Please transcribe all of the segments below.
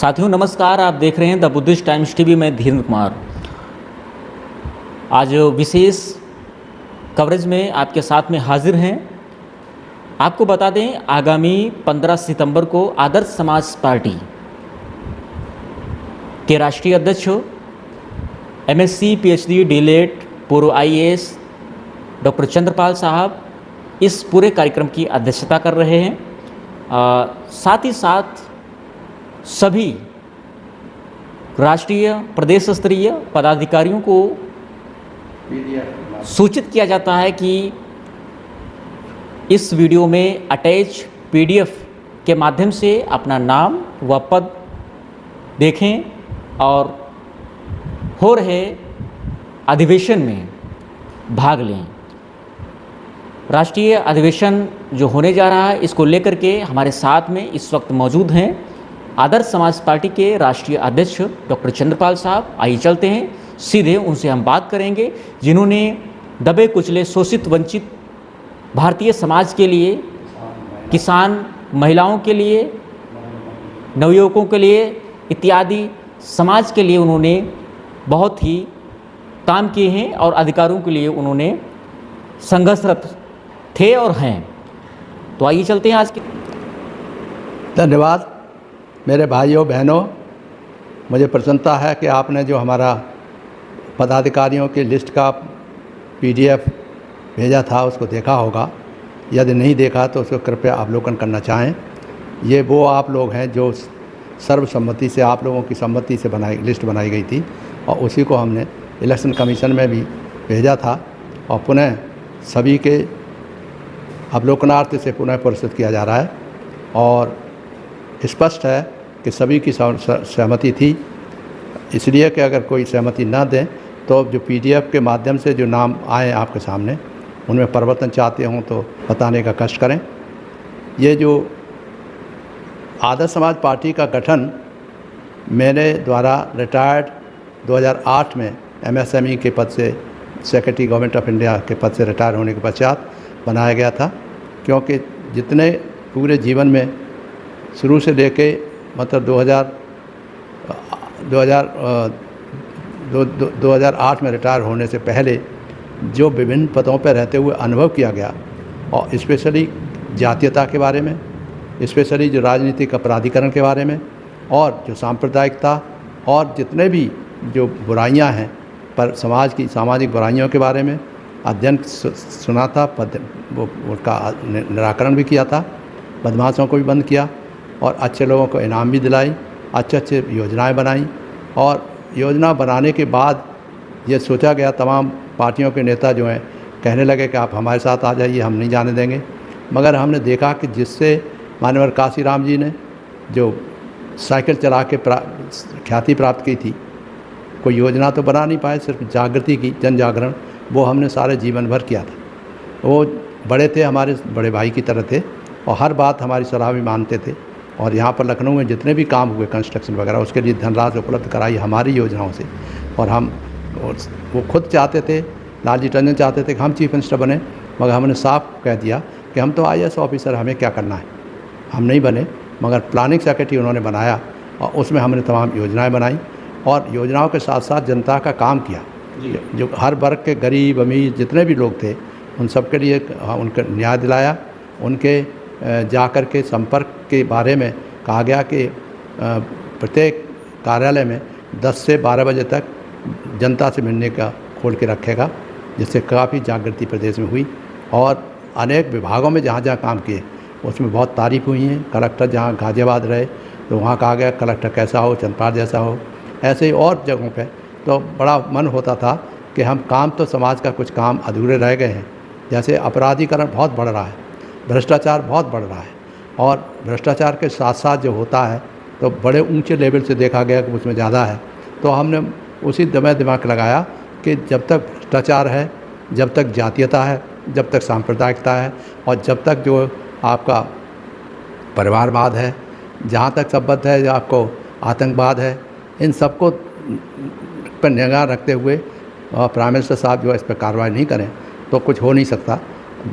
साथियों नमस्कार, आप देख रहे हैं द बुद्धिस्ट टाइम्स टीवी में धीरेन्द्र कुमार। आज विशेष कवरेज में आपके साथ में हाजिर हैं। आपको बता दें, आगामी 15 सितंबर को आदर्श समाज पार्टी के राष्ट्रीय अध्यक्ष एमएससी पीएचडी डीलेट पूर्व आईएएस डॉक्टर चंद्रपाल साहब इस पूरे कार्यक्रम की अध्यक्षता कर रहे हैं। साथ ही साथ सभी राष्ट्रीय प्रदेश स्तरीय पदाधिकारियों को सूचित किया जाता है कि इस वीडियो में अटैच पीडीएफ के माध्यम से अपना नाम व पद देखें और हो रहे अधिवेशन में भाग लें। राष्ट्रीय अधिवेशन जो होने जा रहा है, इसको लेकर के हमारे साथ में इस वक्त मौजूद हैं आदर्श समाज पार्टी के राष्ट्रीय अध्यक्ष डॉक्टर चंद्रपाल साहब। आइए चलते हैं, सीधे उनसे हम बात करेंगे, जिन्होंने दबे कुचले शोषित वंचित भारतीय समाज के लिए, किसान महिलाओं के लिए, नवयुवकों के लिए इत्यादि समाज के लिए उन्होंने बहुत ही काम किए हैं और अधिकारों के लिए उन्होंने संघर्षरत थे और हैं। तो आइए चलते हैं आज के। धन्यवाद मेरे भाइयों बहनों, मुझे प्रसन्नता है कि आपने जो हमारा पदाधिकारियों की लिस्ट का पीडीएफ भेजा था उसको देखा होगा। यदि नहीं देखा तो उसको कृपया अवलोकन करना चाहें। ये वो आप लोग हैं जो सर्वसम्मति से, आप लोगों की सम्मति से लिस्ट बनाई गई थी और उसी को हमने इलेक्शन कमीशन में भी भेजा था और पुनः सभी के अवलोकनार्थ से पुनः प्रस्तुत किया जा रहा है। और स्पष्ट है कि सभी की सहमति थी, इसलिए कि अगर कोई सहमति न दें तो जो पीडीएफ के माध्यम से जो नाम आए आपके सामने, उनमें परिवर्तन चाहते हों तो बताने का कष्ट करें। ये जो आदर्श समाज पार्टी का गठन मेरे द्वारा रिटायर्ड 2008 में एमएसएमई के पद से, सेक्रेटरी गवर्नमेंट ऑफ इंडिया के पद से रिटायर होने के पश्चात बनाया गया था, क्योंकि जितने पूरे जीवन में शुरू से लेके मतलब 2008 में रिटायर होने से पहले जो विभिन्न पदों पर रहते हुए अनुभव किया गया, और स्पेशली जातीयता के बारे में, स्पेशली जो राजनीतिक अपराधीकरण के बारे में, और जो सांप्रदायिकता और जितने भी जो बुराइयां हैं पर समाज की सामाजिक बुराइयों के बारे में अध्ययन सुना था, वो उनका निराकरण भी किया था, बदमाशों को भी बंद किया और अच्छे लोगों को इनाम भी दिलाई, अच्छे अच्छे योजनाएं बनाई। और योजना बनाने के बाद ये सोचा गया, तमाम पार्टियों के नेता जो हैं कहने लगे कि आप हमारे साथ आ जाइए, हम नहीं जाने देंगे। मगर हमने देखा कि जिससे मानवर काशीराम जी ने जो साइकिल चला के ख्याति प्राप्त की थी, कोई योजना तो बना नहीं पाए, सिर्फ जागृति की, जन जागरण, वो हमने सारे जीवन भर किया था। वो बड़े थे, हमारे बड़े भाई की तरह थे और हर बात हमारी सलाह भी मानते थे। और यहाँ पर लखनऊ में जितने भी काम हुए कंस्ट्रक्शन वगैरह, उसके लिए धनराशि उपलब्ध कराई हमारी योजनाओं से। और वो खुद चाहते थे, लालजी टंडन चाहते थे कि हम चीफ मिनिस्टर बने, मगर हमने साफ कह दिया कि हम तो आईएएस ऑफिसर, हमें क्या करना है, हम नहीं बने। मगर प्लानिंग सेक्रेटरी उन्होंने बनाया और उसमें हमने तमाम योजनाएँ बनाई और योजनाओं के साथ साथ जनता का काम किया। जो हर वर्ग के गरीब अमीर जितने भी लोग थे, उन सब के लिए उनका न्याय दिलाया। उनके जाकर के संपर्क के बारे में कहा गया कि प्रत्येक कार्यालय में 10 से 12 बजे तक जनता से मिलने का खोल के रखेगा, जिससे काफ़ी जागृति प्रदेश में हुई। और अनेक विभागों में जहाँ जहाँ काम किए उसमें बहुत तारीफ हुई है। कलेक्टर जहाँ गाज़ियाबाद रहे तो वहाँ कहा गया कलेक्टर कैसा हो, चंद्रपाल जैसा हो। ऐसे ही और जगहों पे तो बड़ा मन होता था कि हम काम, तो समाज का कुछ काम अधूरे रह गए हैं। जैसे अपराधीकरण बहुत बढ़ रहा है, भ्रष्टाचार बहुत बढ़ रहा है, और भ्रष्टाचार के साथ साथ जो होता है तो बड़े ऊंचे लेवल से देखा गया कि उसमें ज़्यादा है। तो हमने उसी दिमाग लगाया कि जब तक भ्रष्टाचार है, जब तक जातीयता है, जब तक सांप्रदायिकता है, और जब तक जो आपका परिवारवाद है, जहाँ तक संबद्ध है, जो आपको आतंकवाद है, इन सबको पर निगाह रखते हुए प्राइम मिनिस्टर साहब जो इस पर कार्रवाई नहीं करें तो कुछ हो नहीं सकता।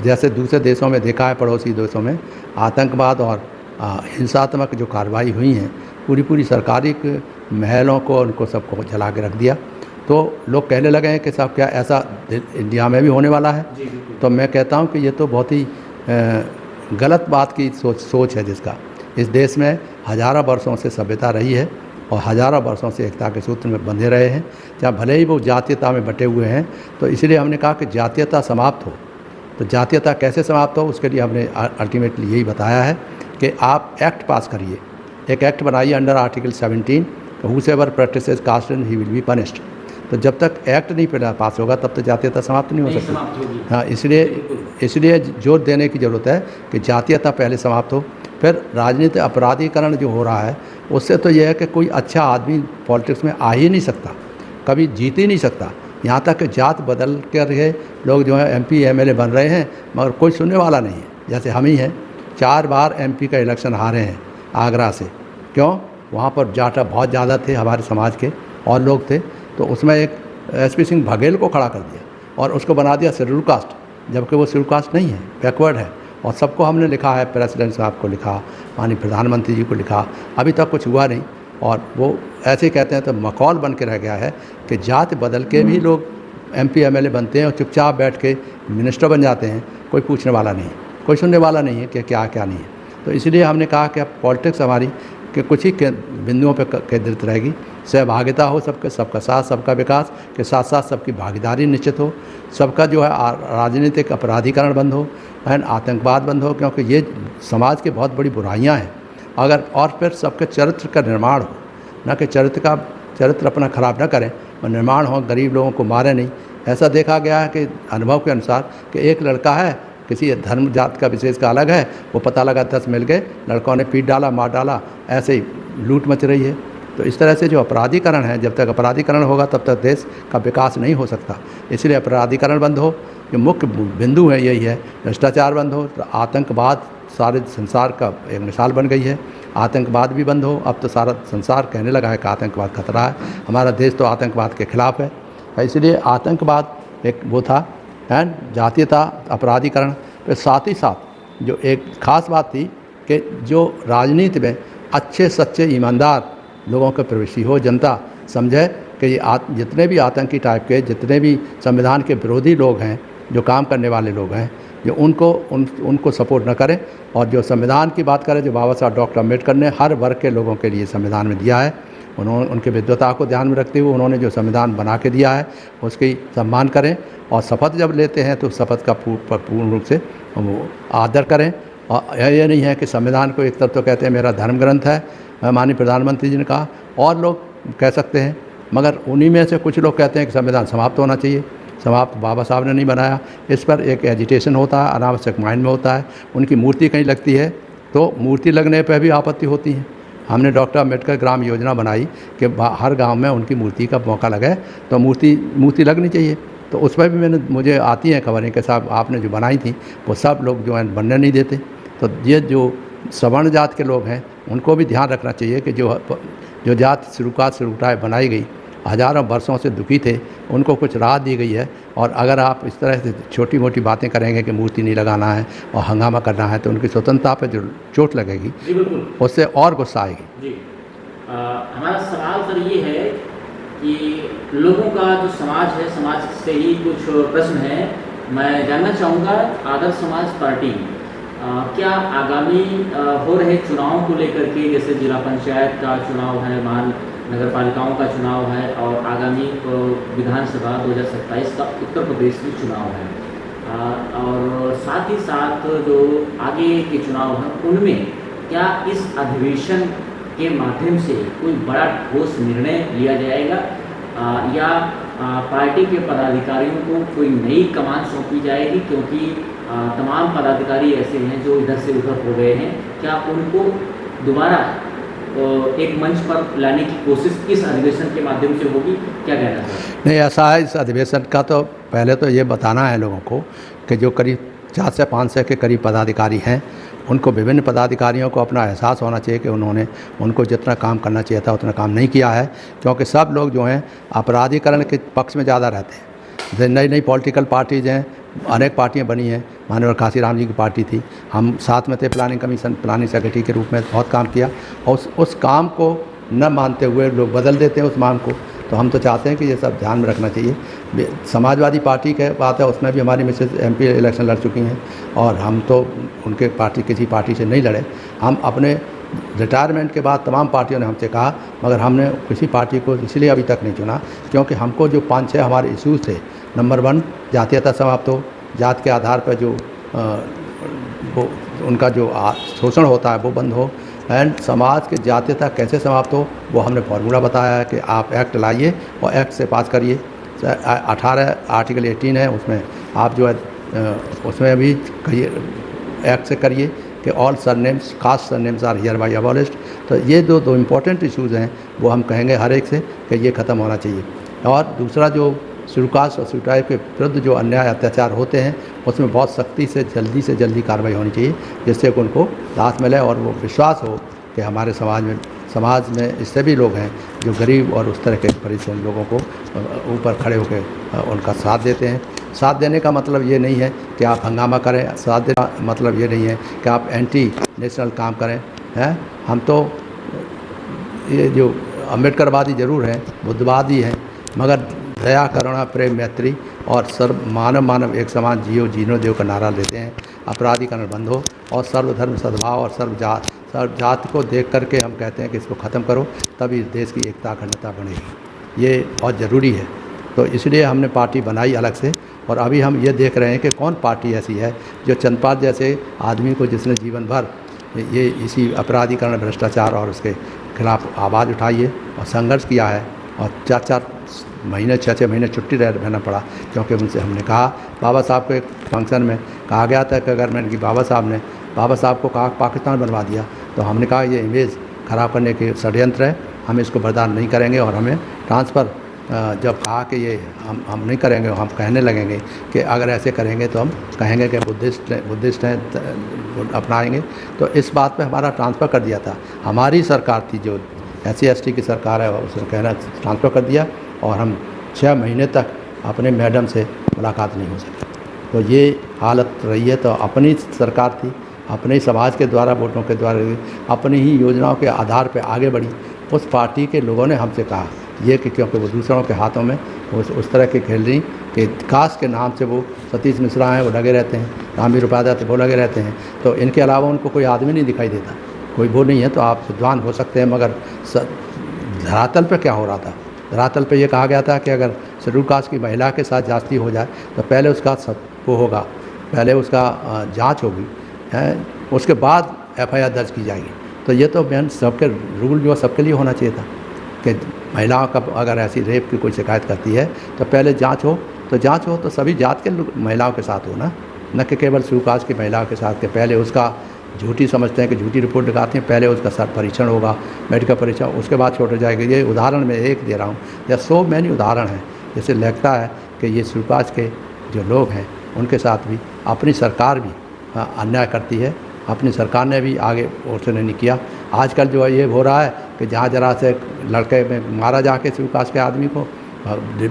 जैसे दूसरे देशों में देखा है, पड़ोसी देशों में आतंकवाद और हिंसात्मक जो कार्रवाई हुई हैं पूरी सरकारी महलों को उनको सबको जला के रख दिया। तो लोग कहने लगे हैं कि साहब क्या ऐसा इंडिया में भी होने वाला है? तो मैं कहता हूँ कि ये तो बहुत ही गलत बात की सोच है, जिसका इस देश में हज़ारों वर्षों से सभ्यता रही है और हज़ारों वर्षों से एकता के सूत्र में बंधे रहे हैं, चाहे भले ही वो जातीयता में बटे हुए हैं। तो इसलिए हमने कहा कि जातीयता समाप्त हो। तो जातीयता कैसे समाप्त हो, उसके लिए हमने अल्टीमेटली यही बताया है कि आप एक्ट पास करिए, एक एक्ट बनाइए under article 17, whosoever practices caste ही विल बी पनिश्ड। तो जब तक एक्ट नहीं पास होगा तब तक जातीयता समाप्त नहीं हो सकती। हाँ, इसलिए जोर देने की ज़रूरत है कि जातीयता पहले समाप्त हो। फिर राजनीतिक अपराधीकरण जो हो रहा है उससे तो यह है कि कोई अच्छा आदमी पॉलिटिक्स में आ ही नहीं सकता, कभी जीत ही नहीं सकता। यहाँ तक कि जात बदल कर रहे लोग जो है MP MLA बन रहे हैं, मगर कोई सुनने वाला नहीं है। जैसे हम ही हैं, 4 बार MP का इलेक्शन हारे हैं आगरा से। क्यों? वहाँ पर जाट बहुत ज़्यादा थे, हमारे समाज के और लोग थे। तो उसमें एक SP सिंह बघेल को खड़ा कर दिया और उसको बना दिया शेड्यूल कास्ट, जबकि वो शेड्यूल कास्ट नहीं है, बैकवर्ड है। और सबको हमने लिखा है, प्रेसिडेंट साहब को लिखा, माननीय प्रधानमंत्री जी को लिखा, अभी तक कुछ हुआ नहीं। और वो ऐसे कहते हैं तो मखौल बन के रह गया है कि जात बदल के भी लोग MP MLA बनते हैं और चुपचाप बैठ के मिनिस्टर बन जाते हैं, कोई पूछने वाला नहीं है, कोई सुनने वाला नहीं है कि क्या क्या नहीं है। तो इसलिए हमने कहा कि अब पॉलिटिक्स हमारी कि कुछ ही बिंदुओं पर केंद्रित रहेगी। सहभागिता हो सबके, सबका साथ सबका विकास के साथ साथ सबकी भागीदारी निश्चित हो, सबका जो है राजनीतिक अपराधीकरण बंद हो एंड आतंकवाद बंद हो, क्योंकि ये समाज की बहुत बड़ी बुराइयां हैं। अगर और फिर सबके चरित्र का निर्माण हो, ना कि चरित्र अपना ख़राब ना करें और निर्माण हो, गरीब लोगों को मारे नहीं। ऐसा देखा गया है कि अनुभव के अनुसार कि एक लड़का है, किसी धर्म जात का विशेष का अलग है, वो पता लगा 10 मिल गए, लड़कों ने पीट डाला, मार डाला, ऐसे ही लूट मच रही है। तो इस तरह से जो अपराधीकरण है, जब तक अपराधीकरण होगा तब तक देश का विकास नहीं हो सकता। इसलिए अपराधीकरण बंद हो, जो मुख्य बिंदु है यही है, भ्रष्टाचार बंद हो, तो आतंकवाद सारे संसार का एक मिसाल बन गई है, आतंकवाद भी बंद हो। अब तो सारा संसार कहने लगा है कि आतंकवाद खतरा है, हमारा देश तो आतंकवाद के खिलाफ है। इसलिए आतंकवाद एक वो था एंड जातीयता अपराधीकरण। फिर साथ ही साथ जो एक ख़ास बात थी कि जो राजनीति में अच्छे सच्चे ईमानदार लोगों की प्रविष्टि हो, जनता समझे कि ये जितने भी आतंकी टाइप के, जितने भी संविधान के विरोधी लोग हैं, जो काम करने वाले लोग हैं, जो उनको सपोर्ट न करें। और जो संविधान की बात करें, जो बाबा साहब डॉक्टर अम्बेडकर ने हर वर्ग के लोगों के लिए संविधान में दिया है, उनके विद्वता को ध्यान में रखते हुए उन्होंने जो संविधान बना के दिया है उसकी सम्मान करें। और शपथ जब लेते हैं तो शपथ का पूर्ण रूप से आदर करें। और यह नहीं है कि संविधान को एक तरफ तो कहते हैं मेरा धर्म ग्रंथ है, माननीय प्रधानमंत्री जी ने कहा, और लोग कह सकते हैं, मगर उन्हीं में से कुछ लोग कहते हैं कि संविधान समाप्त होना चाहिए। समाप्त बाबा साहब ने नहीं बनाया। इस पर एक एजिटेशन होता है, अनावश्यक माइंड में होता है। उनकी मूर्ति कहीं लगती है तो मूर्ति लगने पर भी आपत्ति होती है। हमने डॉक्टर अम्बेडकर ग्राम योजना बनाई कि हर गांव में उनकी मूर्ति का मौका लगे तो मूर्ति लगनी चाहिए। तो उस पर भी मुझे आती हैं खबरें कि साहब आपने जो बनाई थी वो सब लोग जो है बनने नहीं देते। तो ये जो सवर्ण जात के लोग हैं उनको भी ध्यान रखना चाहिए कि जो जात शुरुआत से उठाए बनाई गई, हज़ारों वर्षों से दुखी थे, उनको कुछ राहत दी गई है। और अगर आप इस तरह से छोटी मोटी बातें करेंगे कि मूर्ति नहीं लगाना है और हंगामा करना है तो उनकी स्वतंत्रता पर जो चोट लगेगी उससे और गुस्सा आएगी। जी हमारा सवाल सर ये है कि लोगों का जो समाज है, समाज से ही कुछ प्रश्न है। मैं जानना चाहूँगा आदर्श समाज पार्टी क्या आगामी हो रहे चुनावों को लेकर के, जैसे जिला पंचायत का चुनाव है, नगर पालिकाओं का चुनाव है और आगामी विधानसभा 2027 का उत्तर प्रदेश में चुनाव है, और साथ ही साथ जो आगे के चुनाव हैं उनमें क्या इस अधिवेशन के माध्यम से कोई बड़ा ठोस निर्णय लिया जाएगा या पार्टी के पदाधिकारियों को कोई नई कमान सौंपी जाएगी, क्योंकि तमाम पदाधिकारी ऐसे हैं जो इधर से उधर हो गए हैं। क्या उनको दोबारा एक मंच पर लाने की कोशिश इस अधिवेशन के माध्यम से होगी? क्या कहना है? नहीं, ऐसा है। इस अधिवेशन का तो पहले तो ये बताना है लोगों को कि जो करीब 400 से 500 के करीब पदाधिकारी हैं, उनको विभिन्न पदाधिकारियों को अपना एहसास होना चाहिए कि उनको जितना काम करना चाहिए था उतना काम नहीं किया है, क्योंकि सब लोग जो हैं अपराधीकरण के पक्ष में ज़्यादा रहते हैं। नई नई पॉलिटिकल पार्टीज़ हैं, अनेक पार्टियां बनी हैं। माननीय काशीराम जी की पार्टी थी, हम साथ में थे, प्लानिंग कमीशन, प्लानिंग सेक्रेटरी के रूप में बहुत काम किया और उस काम को न मानते हुए लोग बदल देते हैं उस मांग को। तो हम तो चाहते हैं कि ये सब ध्यान में रखना चाहिए। समाजवादी पार्टी की बात है, उसमें भी हमारी मिसेज MP इलेक्शन लड़ चुकी हैं और हम तो उनके पार्टी किसी पार्टी से नहीं लड़े। हम अपने रिटायरमेंट के बाद तमाम पार्टियों ने हमसे कहा, मगर हमने किसी पार्टी को इसलिए अभी तक नहीं चुना क्योंकि हमको जो 5-6 हमारे इश्यूज़ थे, नंबर 1 जातीयता समाप्त हो, जात के आधार पर जो वो उनका जो शोषण होता है वो बंद हो, एंड समाज के जातीयता कैसे समाप्त हो वो हमने फार्मूला बताया है कि आप एक्ट लाइए और एक्ट से पास करिए। 18 आर्टिकल 18 है, उसमें आप जो है उसमें भी कहिए एक्ट से करिए कि all surnames caste surnames are hereby abolished. तो ये दो इम्पोर्टेंट इश्यूज़ हैं वो हम कहेंगे हर एक से कि ये ख़त्म होना चाहिए। और दूसरा जो शेड्यूल कास्ट और शेड्यूल ट्राइब के विरुद्ध जो अन्याय अत्याचार होते हैं उसमें बहुत सख्ती से जल्दी कार्रवाई होनी चाहिए, जिससे कि उनको राहत मिले और वो विश्वास हो कि हमारे समाज में इससे भी लोग हैं जो गरीब और उस तरह के परेशान लोगों को ऊपर खड़े होकर उनका साथ देते हैं। साथ देने का मतलब ये नहीं है कि आप हंगामा करें, साथ देने का मतलब ये नहीं है कि आप एंटी नेशनल काम करें हैं। हम तो ये जो अम्बेडकरवादी ज़रूर हैं, बुद्धवादी हैं, मगर दया करुणा प्रेम मैत्री और सर्व मानव एक समान जियो जीनो देव का नारा लेते हैं। अपराधीकरण बंद हो और सर्वधर्म सद्भाव और सर्व जात को देख करके हम कहते हैं कि इसको ख़त्म करो, तभी देश की एकता अखंडता बनेगी। ये बहुत ज़रूरी है। तो इसलिए हमने पार्टी बनाई अलग से, और अभी हम ये देख रहे हैं कि कौन पार्टी ऐसी है जो चंद्रपाल जैसे आदमी को, जिसने जीवन भर ये इसी अपराधीकरण भ्रष्टाचार और उसके खिलाफ आवाज़ उठाई है और संघर्ष किया है, और 4-4 महीने 6-6 महीने छुट्टी रहना पड़ा क्योंकि उनसे हमने कहा, बाबा साहब को एक फंक्शन में कहा गया था कि अगर मैंने कि बाबा साहब को कहा पाकिस्तान बनवा दिया, तो हमने कहा ये इमेज ख़राब करने के षड्यंत्र है, हम इसको बर्दाश्त नहीं करेंगे। और हमें ट्रांसफ़र जब कहा कि ये हम नहीं करेंगे, हम कहने लगेंगे कि अगर ऐसे करेंगे तो हम कहेंगे कि बुद्धिस्ट हैं अपनाएंगे। तो इस बात पे हमारा ट्रांसफ़र कर दिया था। हमारी सरकार थी जो SC/ST की सरकार है, उसने कहना ट्रांसफ़र कर दिया और हम 6 महीने तक अपने मैडम से मुलाकात नहीं हो सकी। तो ये हालत रही है। तो अपनी सरकार थी, अपने ही समाज के द्वारा, वोटों के द्वारा, अपनी ही योजनाओं के आधार पर आगे बढ़ी। उस पार्टी के लोगों ने हमसे कहा ये कि क्योंकि वो दूसरों के हाथों में उस तरह के खेल रही कि कास्ट के नाम से वो सतीश मिश्रा हैं वो लगे रहते हैं, रामवीर उपाध्याय वो लगे रहते हैं, तो इनके अलावा उनको कोई आदमी नहीं दिखाई देता, कोई वो नहीं है। तो आप विद्वान हो सकते हैं, मगर धरातल पे क्या हो रहा था? धरातल पे ये कहा गया था कि अगर शेड्यूल कास्ट की महिला के साथ जाति हो जाए तो पहले उसका वो होगा, पहले उसका जांच होगी, उसके बाद FIR दर्ज की जाएगी। तो ये तो बहन सबके रूल जो सबके लिए होना चाहिए था कि महिलाओं का अगर ऐसी रेप की कोई शिकायत करती है तो पहले जांच हो तो सभी जात के महिलाओं के साथ हो ना, न कि केवल शेड्यूल कास्ट की महिलाओं के साथ। के पहले उसका झूठी समझते हैं कि झूठी रिपोर्ट दिखाते हैं, पहले उसका सर परीक्षण होगा, मेडिकल परीक्षण, उसके बाद छोड़ जाएगा। ये उदाहरण मैं एक दे रहा हूँ, या 100 मैनी उदाहरण हैं। जैसे लगता है कि ये शेड्यूल कास्ट के जो लोग हैं उनके साथ भी अपनी सरकार भी अन्याय करती है। अपनी सरकार ने भी आगे उसने नहीं किया। आजकल जो है ये हो रहा है कि जहाँ जरा से लड़के में मारा जाके शेड्यूल कास्ट के आदमी को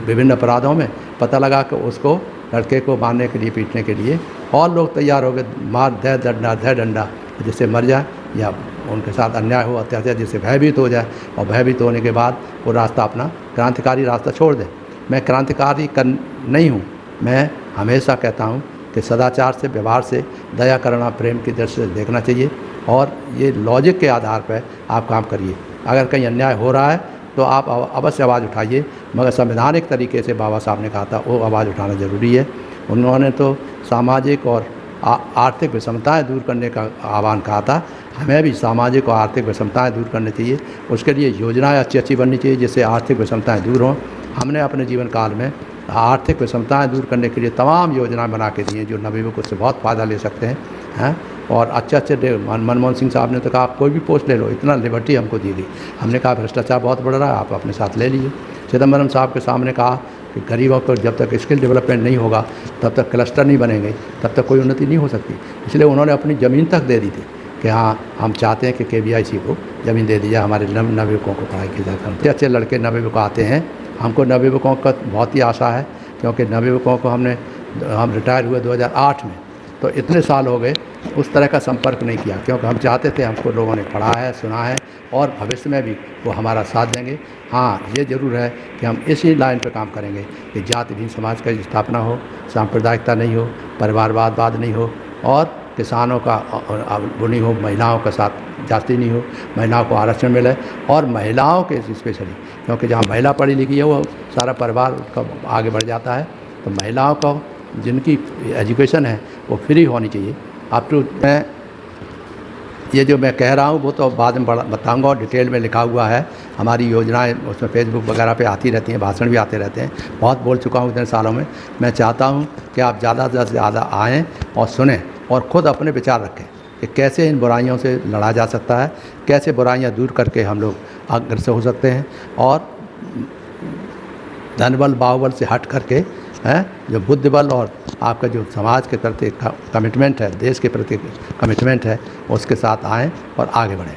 विभिन्न अपराधों में, पता लगा कि उसको लड़के को मारने के लिए, पीटने के लिए और लोग तैयार हो गए, मार दे डंडा जिससे मर जाए या उनके साथ अन्याय हो, अत्याचार, जिससे भयभीत हो जाए, और भयभीत होने के बाद वो रास्ता अपना क्रांतिकारी रास्ता छोड़ दे। मैं क्रांतिकारी नहीं हूँ, मैं हमेशा कहता हूँ कि सदाचार से, व्यवहार से, दया करुणा प्रेम की दृष्टि से देखना चाहिए, और ये लॉजिक के आधार पर आप काम करिए। अगर कहीं अन्याय हो रहा है तो आप अवश्य आवाज़ उठाइए, मगर संवैधानिक तरीके से बाबा साहब ने कहा था वो आवाज़ उठाना ज़रूरी है। उन्होंने तो सामाजिक और आर्थिक विषमताएं दूर करने का आह्वान कहा था। हमें भी सामाजिक और आर्थिक विषमताएं दूर करनी चाहिए, उसके लिए योजनाएं अच्छी बननी चाहिए जिससे आर्थिक विषमताएं दूर हों। हमने अपने जीवन काल में आर्थिक विषमताएं दूर करने के लिए तमाम योजनाएं बना के दी हैं जो नवयुवक उससे बहुत फ़ायदा ले सकते हैं। और अच्छे मनमोहन सिंह साहब ने तो कहा आप कोई भी पोस्ट ले लो, इतना लिबर्टी हमको दी गई। हमने कहा भ्रष्टाचार बहुत बढ़ रहा है, आप अपने साथ ले लीजिए। चिदम्बरम साहब के सामने कहा कि गरीबों को जब तक स्किल डेवलपमेंट नहीं होगा, तब तक क्लस्टर नहीं बनेंगे, तब तक कोई उन्नति नहीं हो सकती। इसलिए उन्होंने अपनी ज़मीन तक दे दी थी कि हाँ हम चाहते हैं कि KVIC को ज़मीन दे दी जाए, हमारे नवयुवकों को पढ़ाई की जाए। अच्छे लड़के नवयुवक आते हैं, हमको नवयुवकों का बहुत ही आशा है, क्योंकि नवयुवकों को हम रिटायर हुए 2008 में, तो इतने साल हो गए उस तरह का संपर्क नहीं किया, क्योंकि हम चाहते थे, हमको लोगों ने पढ़ा है, सुना है और भविष्य में भी वो हमारा साथ देंगे। हाँ, ये ज़रूर है कि हम इसी लाइन पर काम करेंगे कि जाति भी समाज का स्थापना हो, सांप्रदायिकता नहीं हो, परिवारवाद नहीं हो और किसानों का वो नहीं हो, महिलाओं का साथ जाति नहीं हो, महिलाओं को आरक्षण मिले और महिलाओं के स्पेशली, क्योंकि जहाँ महिला पढ़ी लिखी है वो सारा परिवार का आगे बढ़ जाता है। तो महिलाओं को जिनकी एजुकेशन है वो फ्री होनी चाहिए। अप टू मैं ये जो मैं कह रहा हूँ वो तो बाद में बताऊँगा और डिटेल में लिखा हुआ है। हमारी योजनाएं उसमें फेसबुक वगैरह पे आती रहती हैं, भाषण भी आते रहते हैं। बहुत बोल चुका हूँ इतने सालों में। मैं चाहता हूँ कि आप ज़्यादा से ज़्यादा आएँ और सुनें और ख़ुद अपने विचार रखें कि कैसे इन बुराइयों से लड़ा जा सकता है, कैसे बुराइयाँ दूर करके हम लोग अग्रसर हो सकते हैं और धन बल बाहुबल से हट करके जो बुद्धि बल और आपका जो समाज के प्रति कमिटमेंट है, देश के प्रति कमिटमेंट है, उसके साथ आएँ और आगे बढ़ें।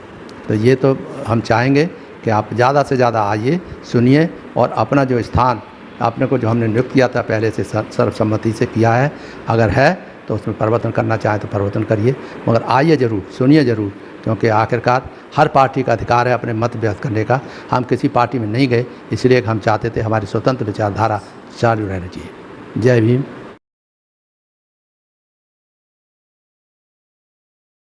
तो ये तो हम चाहेंगे कि आप ज़्यादा से ज़्यादा आइए, सुनिए और अपना जो स्थान आपने को जो हमने नियुक्त किया था पहले से सर्वसम्मति से किया है, अगर है तो उसमें परिवर्तन करना चाहें तो परिवर्तन करिए, मगर आइए ज़रूर, सुनिए ज़रूर, क्योंकि आखिरकार हर पार्टी का अधिकार है अपने मत व्यक्त करने का। हम किसी पार्टी में नहीं गए, इसलिए हम चाहते थे हमारी स्वतंत्र विचारधारा चालू रहनी चाहिए। जय भीम।